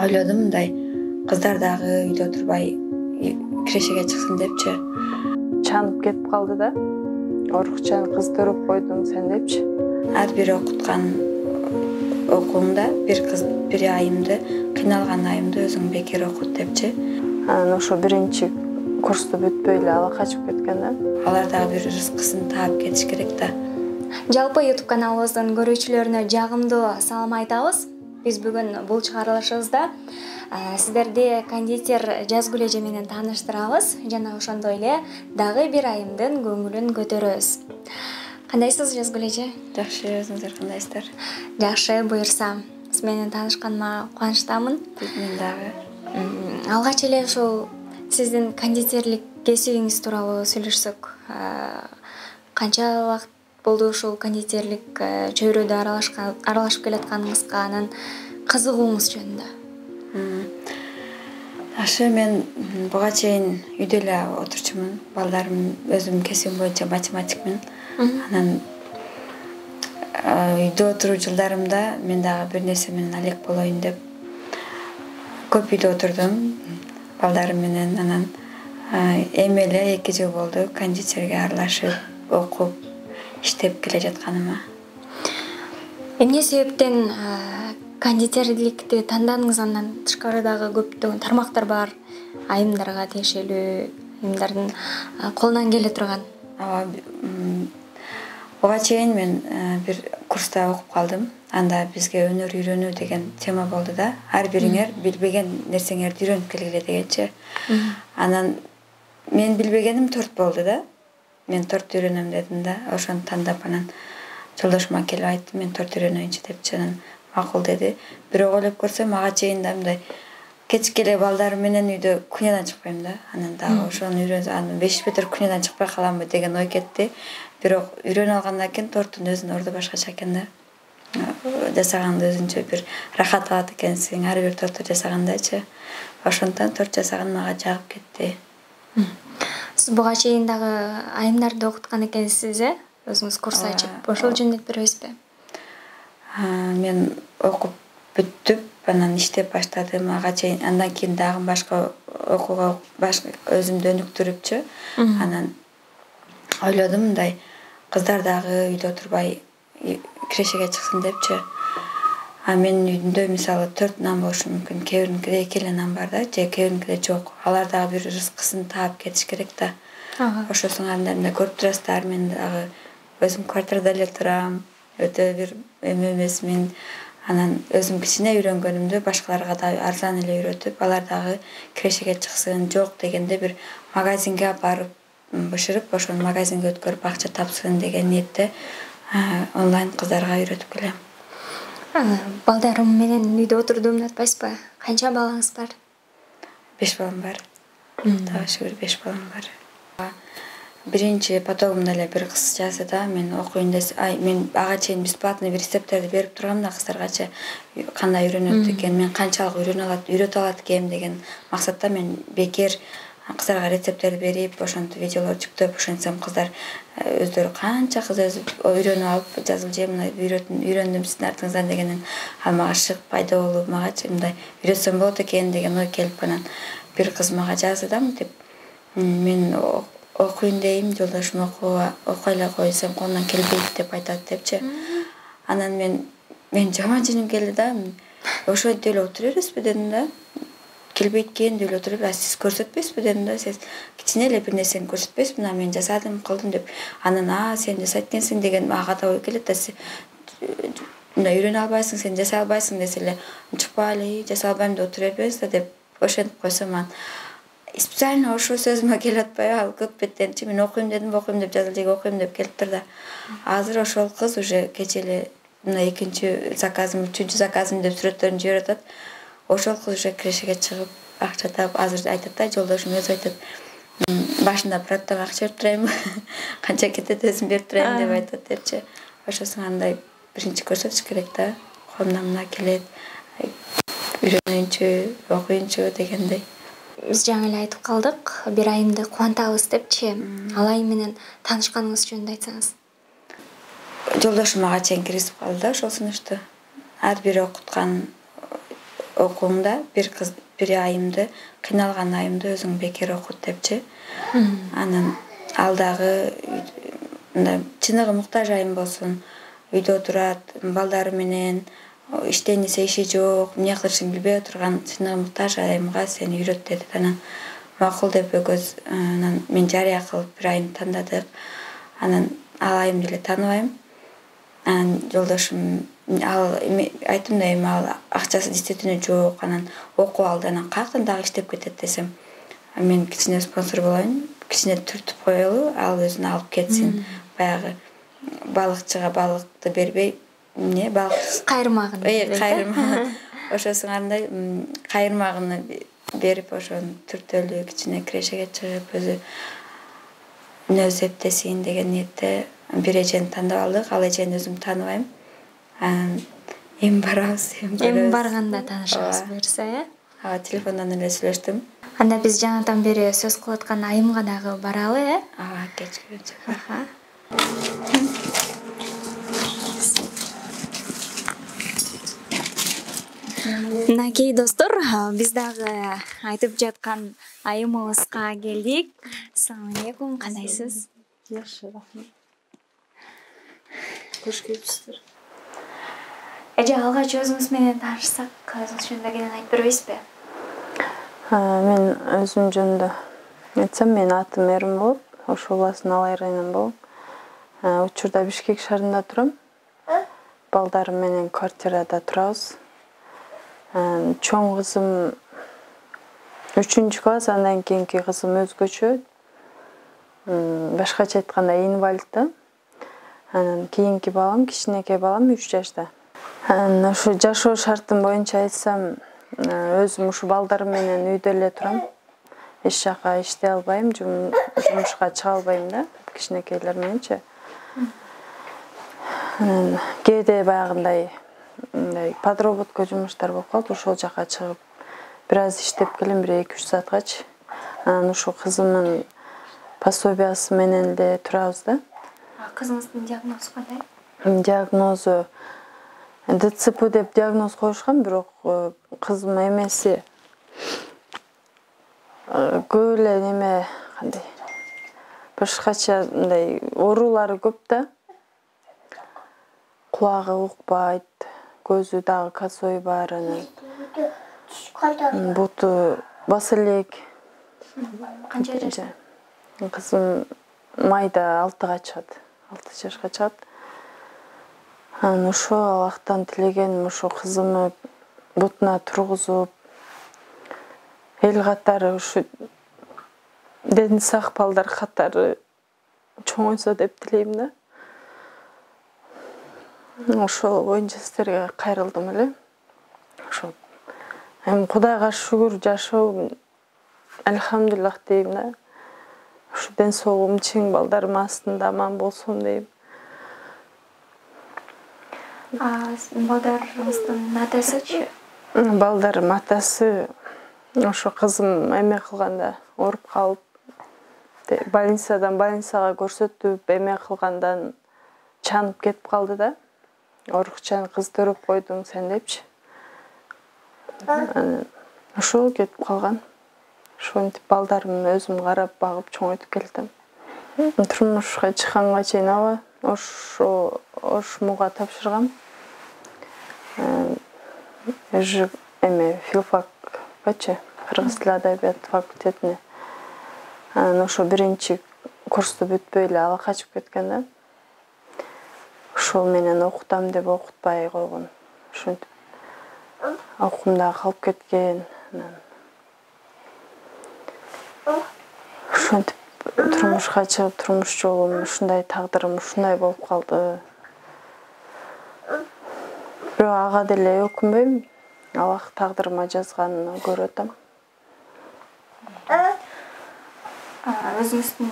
Ойлодум мындай кыздар дагы үйдө турбай кирешеге чыксын депчи. Чанып кетип калды да. Орукчан кыз төрөп койдуң сен депчи. Ар бир окуткан окуумда бир кыз бир айымды, кыйналган айымды өзүң бекер окут депчи. Анан ошо биринчи курсту бүтпөй эле ала качып кеткен да. Алар дагы бир рызкысын таап кетиш керек да. Жалпы YouTube каналыбыздын көрүүчүлөрүнө жагымдуу салам айтабыз. Биз бүгүн бул чыгарылышыбызда сиздерди кондитер Жазгүл эже менен тааныштырабыз жана ошондой эле дагы бир айымдын көңүлүн көтөрөбүз. Кандайсыз Жазгүл эже? Жакшы, өзүңүздөр кандайсыздар? Жакшы, буюрса. Сиз менен таанышканыма кубанычтамын. Мен дагы. Алгач эле ушул сиздин кондитерлик кесибиңиз тууралуу сүйлөшсөк. Канча убакыт болду ушул кондитерлик чөйрөдө аралашып келатканыңызга, анан кызыгууңуз жөнүндө? Жакшы, мен буга чейин үйдө эле отурчумун. Балдарым өзүм кесибим боюнча математикмин. Анан үйдө отуруу жылдарымда мен дагы бир нерсе менен алек болоюн деп көп үйдө отурдум балдарым менен. Анан эми эле 2 жыл болду кондитерге аралашып, окуп, иштеп келе жатканыма. Эмне себептен кондитерликти тандадыңыз? Андан тышкары дагы көптөгөн тармактар бар. Айымдарга тиешелүү, айымдардын колунан келе турган. Буга чейин мен бир курста окуп калдым. Анда бизге өнөр үйрөнүү деген тема болду да. Ар бириңер билбеген нерсеңерди үйрөнүп келгиле дегенчи. Анан мен билбегеним 4 болду да. Мен 4 үйрөнөм дедим да. Ошону тандап анан жолдошума келип айттым, мен 4 үйрөнөйүнчү депчи. Анан макул деди. Бирок ойлоп көрсөм, ага чейин да мындай кечке эле балдарым менен үйдө күнөдөн чыкпайм да. Анан дагы ошону үйрөнсөм, анан 5 метр күнөдөн чыкпай каламбы деген ой кетти. Бирок үйрөнүп алгандан кийин торттун өзүнүн орду башкача экен да. Жасаганды өзүнчө бир рахат алат экенсиң, ар бир торту жасагандачы. Ошондон торт жасаган мага жагып кетти. Сиз буга чейин дагы айымдарды окуткан экенсиз, өзүңүз курс ачып, ошол жөнүндө беребизби? Мен окуп бүттүп, анан иштеп баштадым. Ага чейин андан кийин дагы башка окууга өзүмдү өнүктүрүпчү. Анан ойлодум мындай кыздар дагы үйдө турбай кирешеге чыксын депчи. Менин үйдүмдө мисалы 4 нан болушу мүмкүн. Кээ биринкиде 2 эле нан бар да, же кээ биринкиде жок. Алар дагы бир рызкысын таап кетиш керек да. Ошосун арында көрүп турасыздар, мен дагы өзүм квартирада эле турам. Өтө бир эмесмин. Анан өзүм кичине үйрөнгөнүмдү башкаларга да арзан эле үйрөтүп, алар дагы кирешеге чыксын, жок дегенде бир магазинге алып барып бышырып, ошону магазинге өткөрүп акча тапсын деген ниетте онлайн кыздарга үйрөтүп келем. Балдарым менен үйдө отурduğumду атпайсызбы? Канча балаңыз бар? 5 балам бар. Дагы шүгүр 5 балам бар. Биринчи потогумда эле бир кыз жазды да, мен окуйн десе, мен ага чейин бесплатный бир рецепттерди берип тургам да кыздаргачы, кандай үйрөнөт экен, мен канчалык үйрөтө алат экем деген максатта мен бекер кыздарга рецепттерди берип, ошентип видеолорду жүктөп, ошентсем кыздар өздөрү канча кыз үйрөнүп алып, Жазгыл эже мына үйрөндүм сиздин артыңыздан дегенин, мага шык пайда болуп, магачы мындай үйрөтсөм болот экен деген ой келип, анан бир кыз мага жазды да, мынтип, мен окуйн дейм, жолдошум окуй эле кой, сен колуңдан келбейт деп айтат депчи. Анан мен жаман жиним келди да, ошентип эле отура бересизби дедим да. Келбейт экен деп отуруп, сиз көрсөтпөйсүзбү дедим да, сиз кичине эле бир нерсени көрсөтпөйсүзбү, мен жасадым, кылдым деп. Анан сен жасайт экенсиң деген ага да ой келет да, мындай үйрөнө албайсың, сен жасай албайсың десе эле, чыкпайлы, жасай албайм деп отура бербеңиз да деп ошентип койсом, анан специально ошол сөзүмө келип атпайбы, ал көп беттенчи, мен окуйм дедим, окуйм деп Жазгыл эжеге окуйм деп келиптир да. Азыр ошол кыз уже кече эле мына 2-чү заказым, 3-чү заказым деп сүрөттөрүн жиберип атат. Ошол кыз уже кирешеге чыгып, акча таап, азыр айтат да, жолдошум өзү айтат, башында проттан акча берип турайынбы, канча кетет өзүм берип турайын деп айтат депчи. Ошосун андай биринчи көрсөтүш керек да, колумдан мына келет, үйрөнөйүнчү, окуйунчу дегендей. Биз жаңы эле айтып калдык, бир айымды кубантабыз депчи. Ал айым менен таанышканыңыз жөнүндө айтсаңыз. Жолдошум ага чейин киргизип калды да ошол сунушту. Ар бир окуткан окуңда бир айымды кыйналган айымды өзүң бекер окут депчи. Анан ал дагы чыныгы муктаж айым болсун, үйдө отурат, балдары менен, иштенсе иши жок, эмне кылышын билбей отурган чыныгы муктаж айымга сени үйрөт деди. Анан макул деп экөөбүз анан мен жарыя кылып бир айым тандадык. Анан ал айымды эле тааныбайм. Анан жолдошум айттым да, эми ал акчасы действительно жок, анан окуп алды, анан каяктан дагы иштеп кетет десем, мен кичине спонсор болоюн, кичине түртүп коелу, ал өзүн алып кетсин. Баягы балыкчыга балыкты бербей, балык кайырмагын кайырма ошосуңарындай кайырмагын берип, ошону түртөлү кичине кирешеге чыгып, өзү эптесин деген ниетте бир эжени тандап алдык. Ал эжени өзүм тааныбайм. Эми барабыз, эми барганда таанышабыз буюрса, телефондон эле сүйлөштүм. Анда биз жанатан бери сөз кылып аткан айымга дагы баралы, Кечкирүүчү. Мынакей достор, биз дагы айтып жаткан айымыбызга келдик. Ассаламу алейкум, кандайсыз? Жакшы, рахмат. Кош келипсиздер. Эже, алгач өзүңүз менен таанышсак, өзүңүз жөнүндө кенен айтып бербейсизби? Мен өзүм жөнүндө айтсам, менин атым Эрим болот. Ош областынын Алай районунан болом. Учурда Бишкек шаарында турам. Балдарым менен квартирада турабыз. Чоң кызым 3-класс, андан кийинки кызым өзгөчө. Башкача айтканда инвалид да. Анан кийинки балам, кичинекей балам 3 жашта. Ушу жашоо шартым боюнча айтсам, өзүм ушу балдарым менен үйдө эле турам. Эч жака иштей албайм, жумушка чыга албайм да, кичинекейлер мененчи. Кээде баягындай подработка жумуштар болуп калат, ошол жака чыгып бир аз иштеп келем, 1-2 саатгачы. Анан ушу кызымдын пособиясы менен эле турабыз да. Кызыңыздын диагнозу кандай? Диагнозу ДЦП деп диагноз коюшкан, бирок кызым эмеси көп эле неме, кандай башкача мындай оорулары көп да. Кулагы укпайт, көзү дагы косой бар, анан буту баса элек. Канча жашта? Кызым майда 6-га чыгат, 6 жашка чыгат. Анан ошо Аллахтан тилегеним ошо кызымды бутуна тургузуп, эл катары ушу дени сак балдар катары чоңойсо деп тилейм да. Ошол боюнча сиздерге кайрылдым эле. Ошо эми Кудайга шүгүр жашоо, альхамдулиллах дейм да. Ушу ден соолугум чиң, балдарым астында аман болсун дейм. Балдарыңыздын атасычы? Балдарым атасы ошо кызым эме кылганда ооруп калып, больницага көрсөтүп, эме кылгандан чанып кетип калды да. Орукчан кыз төрөп койдуң сен депчи. Ошол кетип калган. Ошентип балдарым өзүм карап, багып, чоңойтуп келдим. Турмушка чыкканга чейин Ошмуга тапшыргам. Филфакчы, кыргыз тили адабият факультетине. Анан ошо 1-чи курсту бүтпөй эле ала качып кеткен да. Ошол менен окутам деп окутпай койгон. Ошентип окуумда калып кеткен. Ошентип турмушка чыгып, турмуш жолум ушундай, тагдырым ушундай болуп калды. Бирок ага деле өкүнбөйм. Аллах тагдырыма жазганын көрүп атам. Өзүңүздүн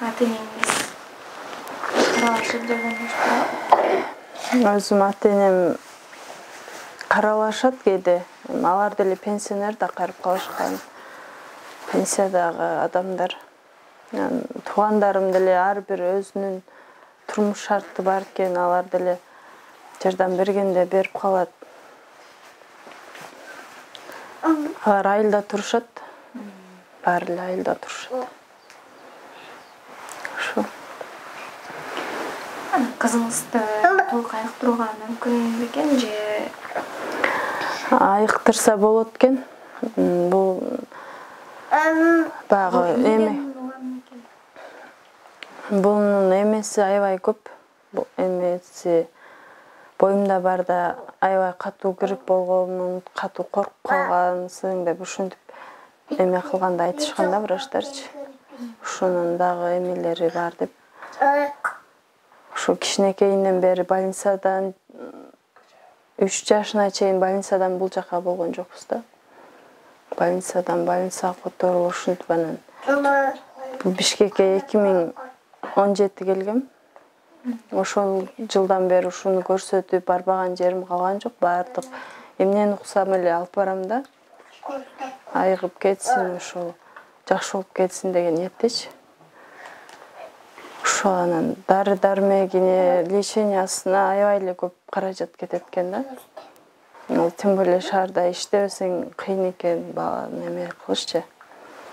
ата-энеңиз каралашып жүргөнүңүз? Өзүм ата-энем каралашат кээде. Алар деле пенсионер да, кайрып калышкан. Пенсиядагы адамдар. Туугандарым деле ар бир өзүнүн турмуш шарты бар экен, алар деле жардам бергенде берип калат. Алар айылда турушат. Баары эле айылда турушат. Ошо. Кызыңызды толук айыктырууга мүмкүн бекен же? Айыктырса болот экен. Бул багы эме. Bunun эмеси аябай көп. Бул эмеси боюмда бар да аябай катуу кирип болгонун, катуу коркуп калгансың деп ушинтип эме кылганда айтышкан да врачтарчы. Ушунун дагы эмелери бар деп. Ушу кичинекейинен бери больницадан 3 жашына чейин больницадан бул жака болгон жокпуз да. Больницага которулуп ушинтип анан бул Бишкекке 2017 келгем. Ошол жылдан бери ушуну көрсөтүп барбаган жерим калган жок. Баардык эмнени уксам эле алып барам да. Айыгып кетсин, ошол жакшы болуп кетсин деген ниеттечи. Ошол анан дары-дармегине, лечениясына аябай эле көп каражат кетет экен да. Тем более шаарда иштебесең кыйын экен баланы эме кылышчы.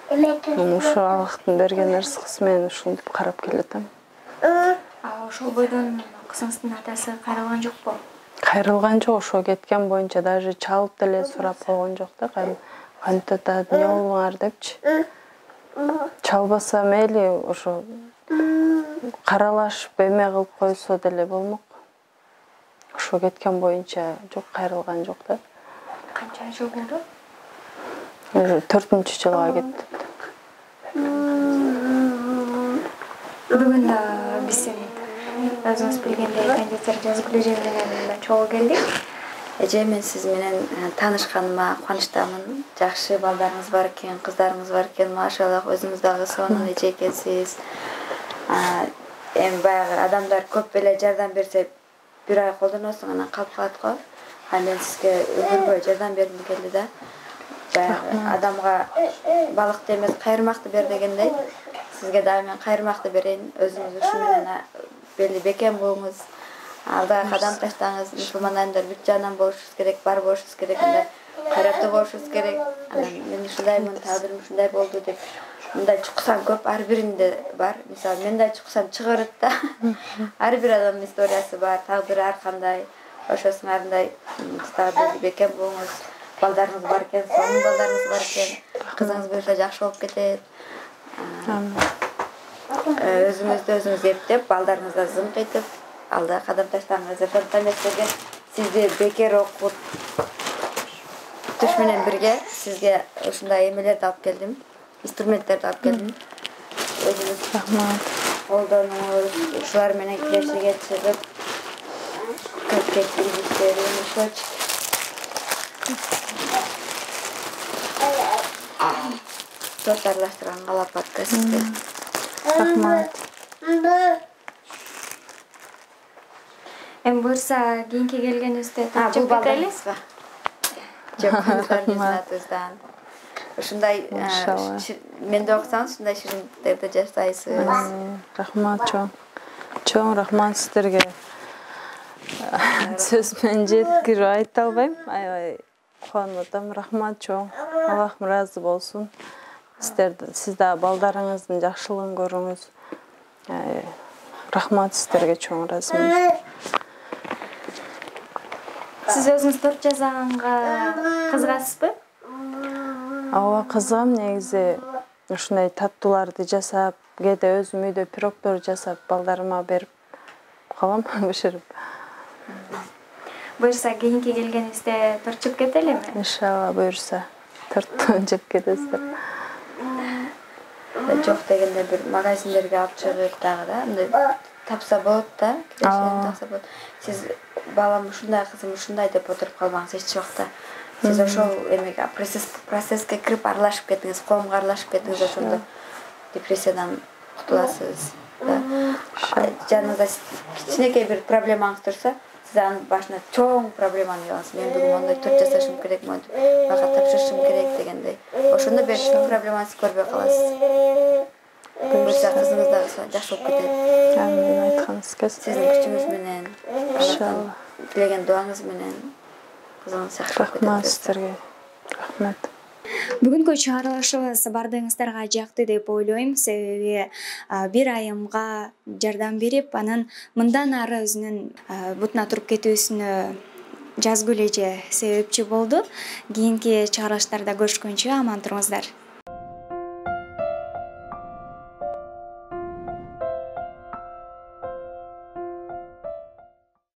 Ошо Аллахтын берген ырзкысы менен ушинтип карап келатам. Ошол бойдон кызыңыздын атасы кайрылган жокпу? Кайрылган жок, ошо кеткен боюнча даже чалып деле сурап койгон жок да. Кантип атат, эмне болуңар депчи. Чалбаса мейли ошо каралашып эме кылып койсо деле болмок. Ошо кеткен боюнча жок, кайрылган жок да. Канча жыл болду? 4-жылга кетти. Бүгүн биз өзүңүз билгендей кондитер Жазгүл эже менен чогуу келдик. Эже, мен сиз менен таанышканыма кубанычтамын. Жакшы балдарыңыз бар экен, кыздарыңыз бар экен. Машаллах, өзүңүз дагы сонун эже экенсиз. Эми баягы адамдар көп эле жардам берсе, бир ай колдоносуң, анан калып калат го. Мен сизге өмүр бою жардам бергим келди да. Баягы адамга балыкты эмес, кайырмакты бер дегендей. Сизге дагы мен кайырмакты берейин. Өзүңүз ушу менен белли бекем болуңуз. Алдыга кадам таштаңыз. Мусулман адамдар бүт жаандан болушубуз керек, бар болушубуз керек, кайраттуу болушубуз керек. Анан мен ушундаймын, тагдырым ушундай болду деп. Мындай чуксаң көп, ар биринде бар. Мисалы, мен да чуксам чыгарат да. Ар бир адамдын историясы бар, тагдыры ар кандай. Ошо сыңарындай дагы бекем болуңуз. Балдарыңыз бар экен, сонун балдарыңыз бар экен. Кызыңыз буюрса жакшы болуп кетет. Өзүңүз эптеп, балдарыңызга зымк этип, алдыга кадам таштаңыз. Ошондон эместерге сизди бекер окуп, туш менен бирге сизге ушундай эмелерди алып келдим, инструменттерди алып келдим. Өзүңүз Рахмат. колдонуңуз, ушулар менен кирешиге чыгып, капкет идиштери, мешочек. Торт аралаштырган калапатка сизге. Рахмат. Эми буюрса кийинки келгенибизде Бул тапчып кетели. балдарыңызга. Жок, атыңыздан. Ушундай менде окусаңыз, ушундай ширинтиктерди жасайсыз. Рахмат чоң. Чоң рахмат сиздерге. Сөз менен жеткирип айта албайм. Аябай кубанып атам. Рахмат чоң. Аллахым ыраазы болсун. Сиз да балдарыңыздын жакшылыгын көрүңүз. Рахмат сиздерге чоң ыраазымын. Сиз өзүңүз торт жасаганга кызыгасызбы? Ооба, кызыгам негизи. Ушундай таттууларды жасап, кээде өзүм үйдө пирогдор жасап, балдарыма берип калам, бышырып. Буюрса кийинки келгенибизде торт жеп кетелими? Иншалла буюрса торт жеп кетесиздер. Жок дегенде бир магазиндерге алып чыгып дагы да, мындай тапса болот да, кирешен тапса болот. Сиз балам ушундай, кызым ушундай деп отуруп калбаңыз эч убакта. Сиз ошол эмеге процесске кирип аралашып кетиңиз, коомго аралашып кетиңиз, ошондо депрессиядан кутуласыз. Жаныңызда кичинекей бир проблемаңыз турса, сиз анын башына чоң проблеманы уялаңыз. Мен бүгүн мондай торт жасашым керек, монтип бага тапшырышым керек дегендей. Ошондо бир проблемаңызды көрбөй каласыз. Буюрса кызыңыз дагы жакшы болуп кетет. Амин, айтканыңыз келсин. Сиздин күчүңүз менен, Иншалла. тилеген дуаңыз менен кызыңыз жакшы болуп кетет. Рахмат сиздерге. Рахмет. Бүгүнкү чыгарылышыбыз бардыгыңыздарга жакты деп ойлойм, себеби бир айымга жардам берип, анын мындан ары өзүнүн бутуна туруп кетүүсүнө жазгыл эже себепчи болду. Кийинки чыгарылыштарда көрүшкөнчө аман туруңуздар.